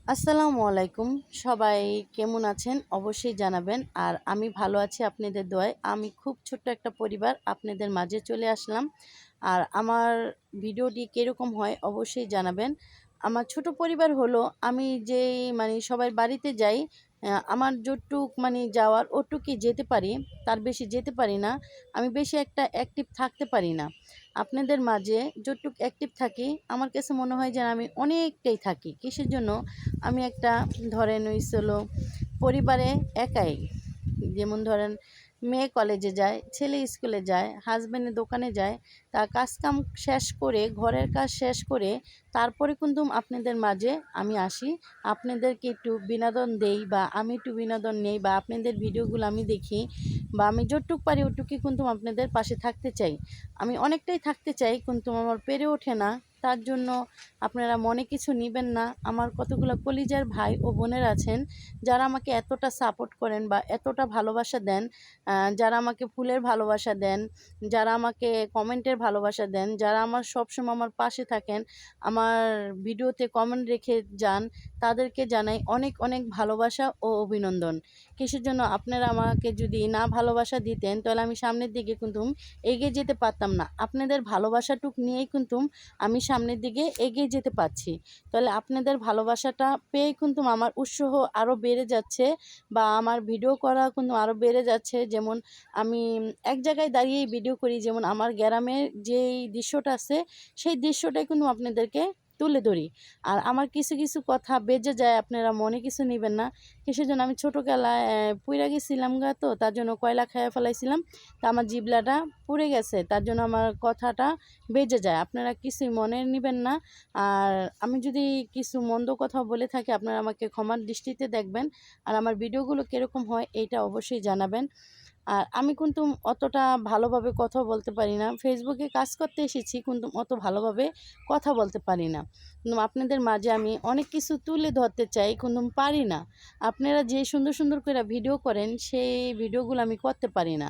আসসালামু আলাইকুম। সবাই কেমন আছেন অবশ্যই জানাবেন। আর আমি ভালো আছি আপনাদের দোয়ায়। আমি খুব ছোট্ট একটা পরিবার আপনাদের মাঝে চলে আসলাম। আর আমার ভিডিওটি কীরকম হয় অবশ্যই জানাবেন। আমার ছোট পরিবার হলো আমি যেই সবার বাড়িতে যাই, আমার যতটুক যাওয়ার ওটুকুই যেতে পারি, তার বেশি যেতে পারি না। আমি বেশি একটা অ্যাক্টিভ থাকতে পারি না। আপনাদের মাঝে যতটুক অ্যাক্টিভ থাকি আমার কাছে মনে হয় যেন আমি অনেকটাই থাকি। কিসের জন্য? আমি একটা ধরেন হলো পরিবারে একাই, যেমন ধরেন মেয়ে কলেজে যায়, ছেলে স্কুলে যায়, হাজব্যান্ডের দোকানে যায়, তা কাজকাম শেষ করে ঘরের কাজ শেষ করে তারপরে কিন্তু আপনাদের মাঝে আমি আসি, আপনাদেরকে একটু বিনোদন দেই বা আমি একটু বিনোদন নেই বা আপনাদের ভিডিওগুলো আমি দেখি বা আমি যতটুক পারি ওটুকুই কিন্তু আপনাদের পাশে থাকতে চাই। আমি অনেকটাই থাকতে চাই কিন্তু আমার পেরে ওঠে না। তার জন্য আপনারা মনে কিছু নিবেন না। আমার কতগুলো কলিজার ভাই ও বোনেরা আছেন যারা আমাকে এতটা সাপোর্ট করেন বা এতটা ভালোবাসা দেন, যারা আমাকে ফুলের ভালোবাসা দেন, যারা আমাকে কমেন্টের ভালোবাসা দেন, যারা আমার সবসময় আমার পাশে থাকেন, আমার ভিডিওতে কমেন্ট রেখে যান, তাদেরকে জানাই অনেক অনেক ভালোবাসা ও অভিনন্দন। কিসের জন্য? আপনারা আমাকে যদি না ভালোবাসা দিতেন তাহলে আমি সামনের দিকে কিন্তু এগিয়ে যেতে পারতাম না। আপনাদের ভালোবাসাটুক নিয়েই কিন্তু আমি সামনের দিকে এগিয়ে যেতে পারছি। তাহলে আপনাদের ভালোবাসাটা পেয়ে কিন্তু আমার উৎসাহ আরও বেড়ে যাচ্ছে বা আমার ভিডিও করা কিন্তু আরও বেড়ে যাচ্ছে। যেমন আমি এক জায়গায় দাঁড়িয়েই ভিডিও করি, যেমন আমার গ্রামের যেই দৃশ্যটা আছে সেই দৃশ্যটাই কিন্তু আপনাদেরকে তুলে ধরি। আর আমার কিছু কিছু কথা বেজে যায়, আপনারা মনে কিছু নেবেন না। কিসের জন্য? আমি ছোটোবেলায় পুইরা গেছিলাম গা, তো তার জন্য কয়লা খাইয়া ফেলাইছিলাম, তা আমার জিভলাটা পুড়ে গেছে, তার জন্য আমার কথাটা বেজে যায়। আপনারা কিছুই মনে নেবেন না। আর আমি যদি কিছু মন্দ কথা বলে থাকি আপনারা আমাকে ক্ষমার দৃষ্টিতে দেখবেন। আর আমার ভিডিওগুলো কীরকম হয় এইটা অবশ্যই জানাবেন। আর আমি কিন্তু অতটা ভালোভাবে কথা বলতে পারি না। ফেসবুকে কাজ করতে এসেছি কিন্তু অত ভালোভাবে কথা বলতে পারি না। কিন্তু আপনাদের মাঝে আমি অনেক কিছু তুলে ধরতে চাই কিন্তু পারি না। আপনারা যে সুন্দর সুন্দর করে ভিডিও করেন সেই ভিডিওগুলো আমি করতে পারি না।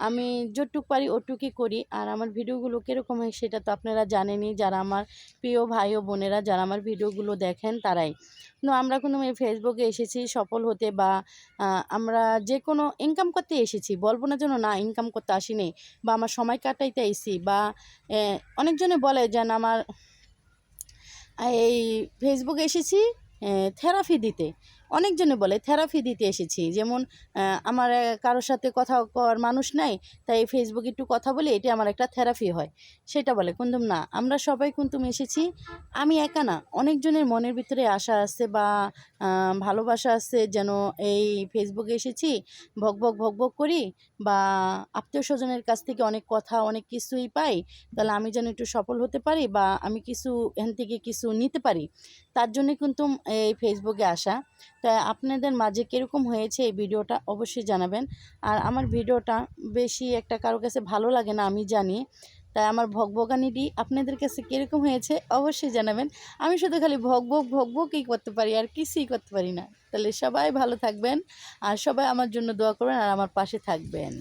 আমি যতটুক পারি ওটুকুই করি। আর আমার ভিডিওগুলো কীরকম হয় সেটা তো আপনারা জানেনই, যারা আমার প্রিয় ভাই ও বোনেরা যারা আমার ভিডিওগুলো দেখেন তারাই। কিন্তু আমরা কিন্তু এই ফেসবুকে এসেছি সফল হতে বা আমরা যে কোনো ইনকাম করতে এসেছি, বলবো না যেন না ইনকাম করতে আসিনি বা আমার সময় কাটাইতে আইছি বা অনেকজনে বলে যেন আমার এই ফেসবুকে এসেছি থেরাপি দিতে। অনেকজনে বলে থেরাপি দিতে এসেছি। যেমন আমার কারোর সাথে কথা কওয়ার মানুষ নাই, তাই ফেসবুকে একটু কথা বলি, এটা আমার একটা থেরাপি হয়, সেটা বলে। কিন্তু না, আমরা সবাই কিন্তু এসেছি, আমি একা না, অনেকজনের মনের ভিতরে আশা আছে বা ভালোবাসা আছে যেন এই ফেসবুকে এসেছি ভক ভক করি বা আত্মীয় স্বজনের কাছ থেকে অনেক কথা অনেক কিছুই পাই, তাহলে আমি যেন একটু সফল হতে পারি বা আমি কিছু এখান থেকে কিছু নিতে পারি, তার জন্যে কিন্তু এই ফেসবুকে আসা। তাই আপনাদের মাঝে কীরকম হয়েছে এই ভিডিওটা অবশ্যই জানাবেন। আর আমার ভিডিওটা বেশি একটা কারো কাছে ভালো লাগে না আমি জানি, তাই আমার ভগভগানিটি আপনাদের কাছে কীরকম হয়েছে অবশ্যই জানাবেন। আমি শুধু খালি ভগভগই করতে পারি আর কিছুই করতে পারি না। তাহলে সবাই ভালো থাকবেন আর সবাই আমার জন্য দোয়া করবেন আর আমার পাশে থাকবেন।